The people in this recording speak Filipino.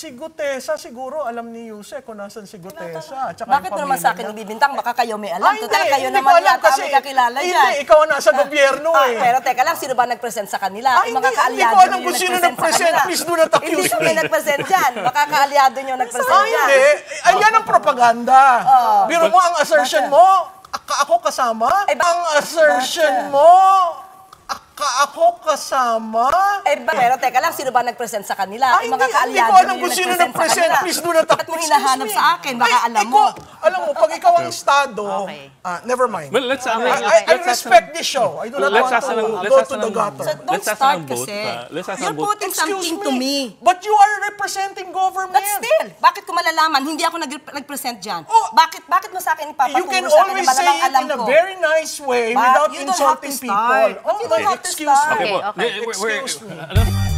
Si Gutesa siguro, alam ni Yuse kung nasan si Gutesa. Bakit naman sa akin ibibintang? Baka kayo may alam. Total, kayo hindi naman ko alam yata kasi, may kakilala dyan. Hindi, ikaw ang nasa gobyerno eh. Pero teka lang, sino ba nag-present sa kanila? Ay, Yung mga hindi kaalyado ko alam nyo kung sino nag-present sa nag-present. kanila. Please do not accuse Hindi kami me. nag-present dyan. Baka kaalyado nyo nag-present dyan. Hindi. Ayan ang propaganda. Biro mo ang assertion mo, ako kasama. Ang assertion mo, ako kasama. Pero teka lang, sino ba nag-present sa kanila? Ay, Yung mga hindi kaalyado ko alam nyo kung sino nag-present sa nag-present. kanila. Please do not Bakit mo hinahanap sa akin? Baka alam mo. Alam mo, pag ikaw ang estado, never mind. Well, let's I respect this show. I do not want to go to the gutter. So don't start kasi. You're putting Excuse something to me. But you are representing government. But still, bakit ko malalaman? Hindi ako nag-present dyan. Oh, Bakit mo sa akin You ipapaturo can sa akin always na say malamang it alam in a ko? very nice way But without you don't have to insulting start. people. But you don't have to Excuse start. me. Okay, Excuse me. ano?